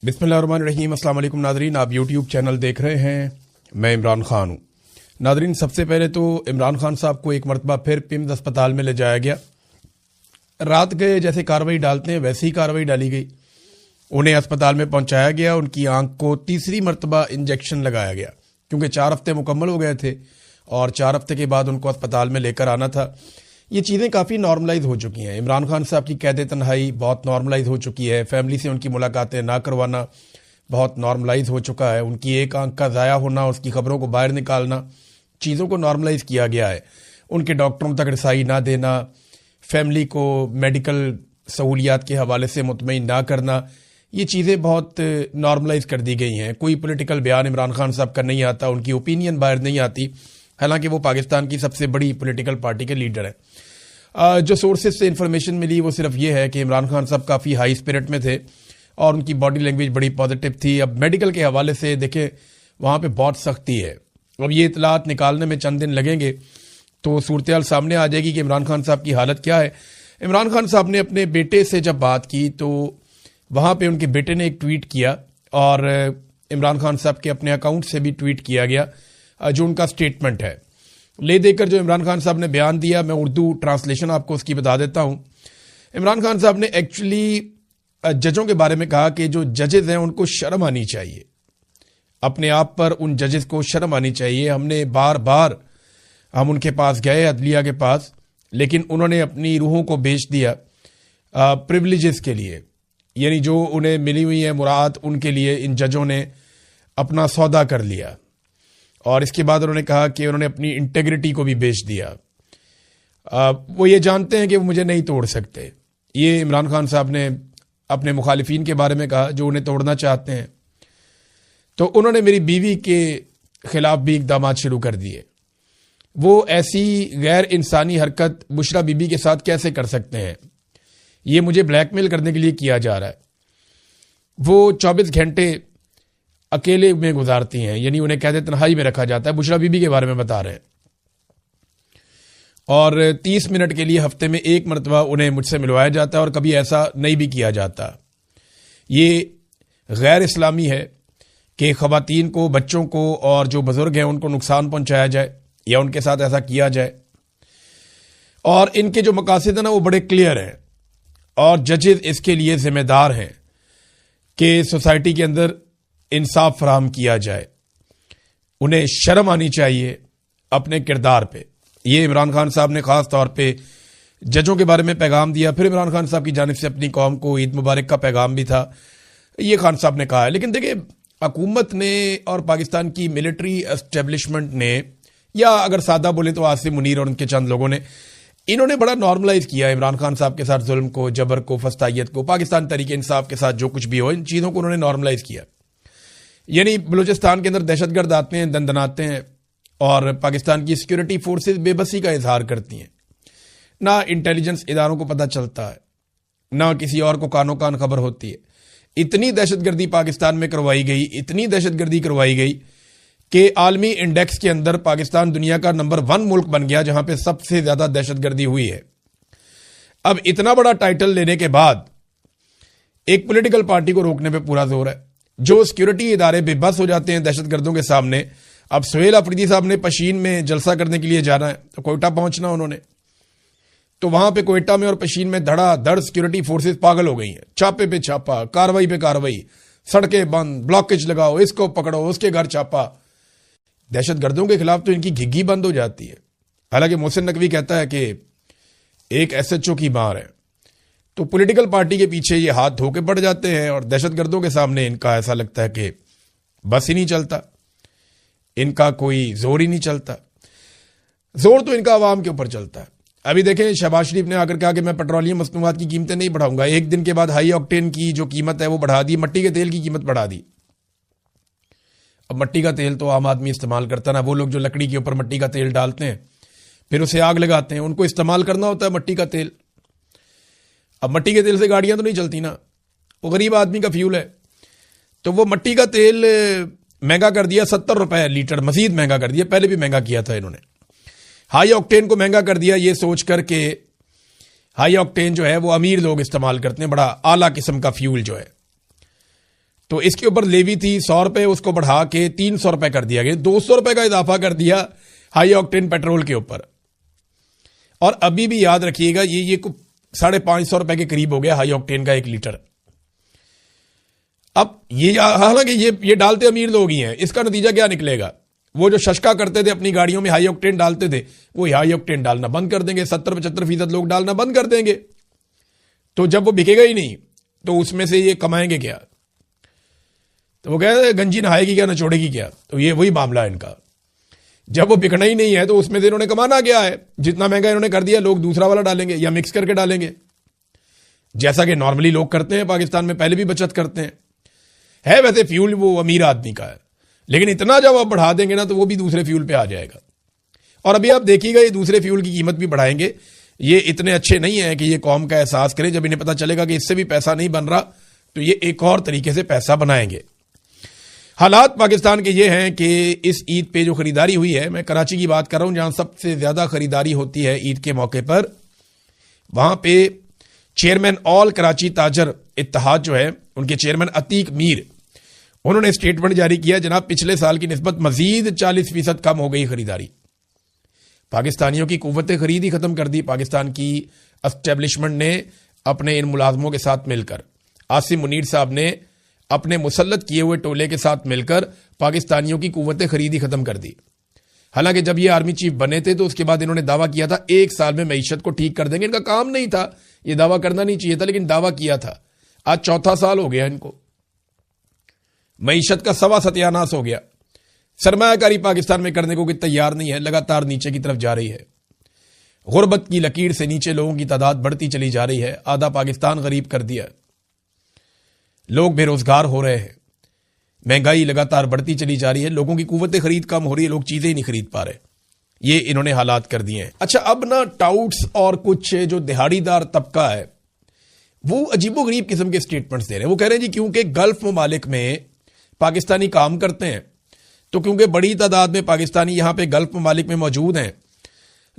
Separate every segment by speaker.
Speaker 1: बिस्मिल्लाहिर्रहमानिर्रहीम। अस्सलाम वालेकुम नादरीन, आप यूट्यूब चैनल देख रहे हैं, मैं इमरान खान हूँ। नादरीन, सबसे पहले तो इमरान खान साहब को एक मरतबा फिर पिम्स अस्पताल में ले जाया गया। रात के जैसे कार्रवाई डालते हैं वैसी ही कार्रवाई डाली गई। उन्हें अस्पताल में पहुंचाया गया, उनकी आंख को तीसरी मरतबा इंजेक्शन लगाया गया क्योंकि 4 हफ्ते मुकम्मल हो गए थे और 4 हफ्ते के बाद उनको अस्पताल में लेकर आना था। ये चीज़ें काफ़ी नॉर्मलाइज हो चुकी हैं। इमरान खान साहब की कैद तन्हाई बहुत नॉर्मलाइज हो चुकी है। फैमिली से उनकी मुलाकातें ना करवाना बहुत नॉर्मलाइज हो चुका है। उनकी एक आंख का ज़ाया होना, उसकी खबरों को बाहर निकालना, चीज़ों को नॉर्मलाइज किया गया है। उनके डॉक्टरों तक रसाई ना देना, फैमिली को मेडिकल सहूलियात के हवाले से मुतमईन ना करना, ये चीज़ें बहुत नॉर्मलाइज कर दी गई हैं। कोई पॉलिटिकल बयान इमरान खान साहब का नहीं आता, उनकी ओपिनियन बाहर नहीं आती, हालांकि वो पाकिस्तान की सबसे बड़ी पॉलिटिकल पार्टी के लीडर हैं। जो सोर्सेज से इंफॉर्मेशन मिली वो सिर्फ ये है कि इमरान खान साहब काफ़ी हाई स्पिरिट में थे और उनकी बॉडी लैंग्वेज बड़ी पॉजिटिव थी। अब मेडिकल के हवाले से देखें, वहाँ पे बहुत सख्ती है। अब ये इतलात निकालने में चंद दिन लगेंगे तो सूरत सामने आ जाएगी कि इमरान खान साहब की हालत क्या है। इमरान खान साहब ने अपने बेटे से जब बात की तो वहाँ पे उनके बेटे ने एक ट्वीट किया और इमरान खान साहब के अपने अकाउंट से भी ट्वीट किया गया जो उनका स्टेटमेंट है। ले देकर जो इमरान खान साहब ने बयान दिया, मैं उर्दू ट्रांसलेशन आपको उसकी बता देता हूँ। इमरान खान साहब ने एक्चुअली जजों के बारे में कहा कि जो जजेस हैं उनको शर्म आनी चाहिए, अपने आप पर उन जजेस को शर्म आनी चाहिए। हमने बार बार हम उनके पास गए, अदलिया के पास, लेकिन उन्होंने अपनी रूहों को बेच दिया प्रिविलेजेस के लिए, यानी जो उन्हें मिली हुई है मुराद, उनके लिए इन जजों ने अपना सौदा कर लिया। और इसके बाद उन्होंने कहा कि उन्होंने अपनी इंटेग्रिटी को भी बेच दिया। वो ये जानते हैं कि वो मुझे नहीं तोड़ सकते। ये इमरान खान साहब ने अपने मुखालिफिन के बारे में कहा जो उन्हें तोड़ना चाहते हैं। तो उन्होंने मेरी बीवी के खिलाफ भी इकदाम शुरू कर दिए। वो ऐसी गैर इंसानी हरकत बुशरा बीबी के साथ कैसे कर सकते हैं? ये मुझे ब्लैकमेल करने के लिए किया जा रहा है। वो 24 घंटे अकेले में गुजारती हैं, यानी उन्हें कैद तन्हाई में रखा जाता है। बुशरा बीबी के बारे में बता रहे हैं। और 30 मिनट के लिए हफ्ते में एक मरतबा उन्हें मुझसे मिलवाया जाता है और कभी ऐसा नहीं भी किया जाता। ये गैर इस्लामी है कि ख़वातीन को, बच्चों को और जो बुजुर्ग हैं उनको नुकसान पहुंचाया जाए या उनके साथ ऐसा किया जाए। और इनके जो मकासद हैं ना वो बड़े क्लियर हैं और जजेस इसके लिए जिम्मेदार हैं कि सोसाइटी के अंदर इंसाफ फराहम किया जाए। उन्हें शर्म आनी चाहिए अपने किरदार पे। ये इमरान खान साहब ने ख़ास तौर पे जजों के बारे में पैगाम दिया। फिर इमरान खान साहब की जानिब से अपनी कौम को ईद मुबारक का पैगाम भी था, ये खान साहब ने कहा है। लेकिन देखिए, हुकूमत ने और पाकिस्तान की मिलिट्री एस्टेब्लिशमेंट ने, या अगर सादा बोले तो आसिम मुनीर और उनके चंद लोगों ने, इन्होंने बड़ा नॉर्मलाइज किया इमरान खान साहब के साथ जुल्म को, जबर को, फस्तायत को। पाकिस्तान तरीके इंसाफ के साथ जो कुछ भी हो, इन चीज़ों को उन्होंने नॉर्मलाइज किया। यानी बलूचिस्तान के अंदर दहशतगर्द आते हैं, दंदनाते हैं और पाकिस्तान की सिक्योरिटी फोर्सेस बेबसी का इजहार करती हैं। ना इंटेलिजेंस इदारों को पता चलता है, ना किसी और को कानो कान खबर होती है। इतनी दहशतगर्दी पाकिस्तान में करवाई गई, इतनी दहशतगर्दी करवाई गई कि आलमी इंडेक्स के अंदर पाकिस्तान दुनिया का नंबर 1 मुल्क बन गया जहां पे सबसे ज्यादा दहशतगर्दी हुई है। अब इतना बड़ा टाइटल लेने के बाद एक पॉलिटिकल पार्टी को रोकने पे पूरा जोर है। जो सिक्योरिटी इदारे बेबस हो जाते हैं दहशतगर्दों के सामने। अब सुहेल अफरीदी साहब ने पशीन में जलसा करने के लिए जाना है तो कोयटा पहुंचना उन्होंने, तो वहां पे कोयटा में और पशीन में धड़ाधड़ सिक्योरिटी फोर्सेस पागल हो गई हैं। छापे पे छापा, कार्रवाई पे कार्रवाई, सड़कें बंद, ब्लॉकेज लगाओ, इसको पकड़ो, उसके घर छापा। दहशतगर्दों के खिलाफ तो इनकी घिग्गी बंद हो जाती है। हालांकि मोहसिन नकवी कहता है कि एक SHO की मार है। तो पॉलिटिकल पार्टी के पीछे ये हाथ धो के पड़ जाते हैं और दहशतगर्दों के सामने इनका ऐसा लगता है कि बस ही नहीं चलता, इनका कोई जोर ही नहीं चलता। जोर तो इनका आवाम के ऊपर चलता है। अभी देखें, शहबाज शरीफ ने आकर कहा कि मैं पेट्रोलियम मसनूआत की कीमतें नहीं बढ़ाऊंगा। एक दिन के बाद हाई ऑक्टेन की जो कीमत है वो बढ़ा दी, मट्टी के तेल की कीमत बढ़ा दी। अब मट्टी का तेल तो आम आदमी इस्तेमाल करता ना, वो लोग जो लकड़ी के ऊपर मट्टी का तेल डालते हैं फिर उसे आग लगाते हैं, उनको इस्तेमाल करना होता है मट्टी का तेल। अब मट्टी के तेल से गाड़ियां तो नहीं चलती ना, वो गरीब आदमी का फ्यूल है। तो वो मट्टी का तेल महंगा कर दिया, 70 रुपए लीटर, मजीद महंगा कर दिया। पहले भी महंगा किया था इन्होंने। हाई ऑक्टेन को महंगा कर दिया ये सोच करके, हाई ऑक्टेन जो है वो अमीर लोग इस्तेमाल करते हैं, बड़ा आला किस्म का फ्यूल जो है। तो इसके ऊपर लेवी थी 100 रुपए, उसको बढ़ा के 300 रुपए कर दिया गया, 200 रुपए का इजाफा कर दिया हाई ऑक्टेन पेट्रोल के ऊपर। और अभी भी याद रखिएगा ये 550 रुपए के करीब हो गया हाई ऑक्टेन का 1 लीटर। अब ये हालांकि ये डालते अमीर लोग ही हैं, इसका नतीजा क्या निकलेगा? वो जो शशका करते थे अपनी गाड़ियों में हाई ऑक्टेन डालते थे, वो हाई ऑक्टेन डालना बंद कर देंगे, 70-75% लोग डालना बंद कर देंगे। तो जब वो बिकेगा ही नहीं तो उसमें से ये कमाएंगे क्या? तो वो कहते गंजी नहाएगी क्या, नचोड़ेगी क्या? तो ये वही मामला है इनका। जब वो बिकना ही नहीं है तो उसमें से इन्होंने कमाना क्या है? जितना महंगा इन्होंने कर दिया, लोग दूसरा वाला डालेंगे या मिक्स करके डालेंगे, जैसा कि नॉर्मली लोग करते हैं। पाकिस्तान में पहले भी बचत करते हैं। है वैसे फ्यूल वो अमीर आदमी का है, लेकिन इतना जब आप बढ़ा देंगे ना तो वो भी दूसरे फ्यूल पे आ जाएगा। और अभी आप देखिएगा ये दूसरे फ्यूल की कीमत भी बढ़ाएंगे। ये इतने अच्छे नहीं है कि ये कौम का एहसास करें। जब इन्हें पता चलेगा कि इससे भी पैसा नहीं बन रहा तो ये एक और तरीके से पैसा बनाएंगे। हालात पाकिस्तान के ये हैं कि इस ईद पे जो खरीदारी हुई है, मैं कराची की बात कर रहा हूं जहां सबसे ज्यादा खरीदारी होती है ईद के मौके पर, वहां पे चेयरमैन ऑल कराची ताजर इत्तेहाद जो है, उनके चेयरमैन अतीक मीर, उन्होंने स्टेटमेंट जारी किया, जनाब पिछले साल की निस्बत मजीद 40% कम हो गई खरीदारी। पाकिस्तानियों की कुव्वत खरीद ही खत्म कर दी पाकिस्तान की एस्टेब्लिशमेंट ने अपने इन मुलाजमों के साथ मिलकर। आसिम मुनीर साहब ने अपने मुसल्लत किए हुए टोले के साथ मिलकर पाकिस्तानियों की कुव्वत खरीद ही खत्म कर दी। हालांकि जब ये आर्मी चीफ बने थे तो उसके बाद इन्होंने दावा किया था 1 साल में मईशत को ठीक कर देंगे। इनका काम नहीं था, ये दावा करना नहीं चाहिए था, लेकिन दावा किया था। आज 4था साल हो गया इनको, मईशत का सवा सत्यानाश हो गया। सरमायाकारी पाकिस्तान में करने को कोई तैयार नहीं है, लगातार नीचे की तरफ जा रही है। गुर्बत की लकीर से नीचे लोगों की तादाद बढ़ती चली जा रही है। आधा पाकिस्तान गरीब कर दिया, लोग बेरोजगार हो रहे हैं, महंगाई लगातार बढ़ती चली जा रही है, लोगों की कुव्वत खरीद कम हो रही है, लोग चीजें ही नहीं खरीद पा रहे। ये इन्होंने हालात कर दिए हैं। अच्छा, अब ना टाउट्स और कुछ जो दिहाड़ीदार तबका है वो अजीबोगरीब किस्म के स्टेटमेंट्स दे रहे हैं। वो कह रहे हैं जी क्योंकि गल्फ ममालिक में पाकिस्तानी काम करते हैं, तो क्योंकि बड़ी तादाद में पाकिस्तानी यहां पे गल्फ ममालिक में मौजूद हैं,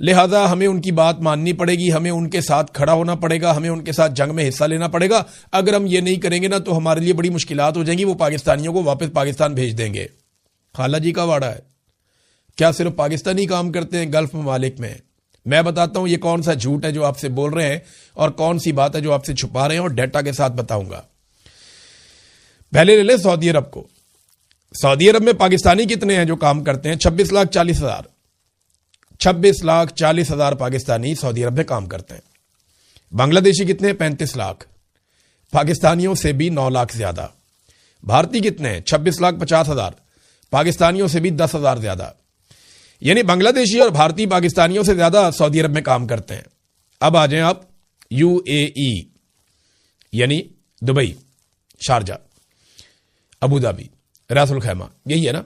Speaker 1: लिहाजा हमें उनकी बात माननी पड़ेगी, हमें उनके साथ खड़ा होना पड़ेगा, हमें उनके साथ जंग में हिस्सा लेना पड़ेगा। अगर हम ये नहीं करेंगे ना तो हमारे लिए बड़ी मुश्किलात हो जाएंगी, वो पाकिस्तानियों को वापस पाकिस्तान भेज देंगे। खाला जी का वाड़ा है। क्या सिर्फ पाकिस्तानी काम करते हैं गल्फ ममालिक में? मैं बताता हूं ये कौन सा झूठ है जो आपसे बोल रहे हैं और कौन सी बात है जो आपसे छुपा रहे हैं, और डेटा के साथ बताऊंगा। पहले ले लें सऊदी अरब को। सऊदी अरब में पाकिस्तानी कितने हैं जो काम करते हैं? 26,40,000। 26,40,000 पाकिस्तानी सऊदी अरब में काम करते हैं। बांग्लादेशी कितने हैं? 35 लाख। पाकिस्तानियों से भी 9 लाख ज्यादा। भारतीय कितने हैं? 26,50,000। पाकिस्तानियों से भी 10,000 ज्यादा। यानी बांग्लादेशी और भारतीय पाकिस्तानियों से ज्यादा सऊदी अरब में काम करते हैं। अब आ जाएं आप UAE, यानी दुबई, शारजा, अबू धाबी, रासुल खैमा, यही है ना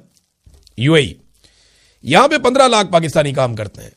Speaker 1: UAE। यहां पे 15 लाख पाकिस्तानी काम करते हैं।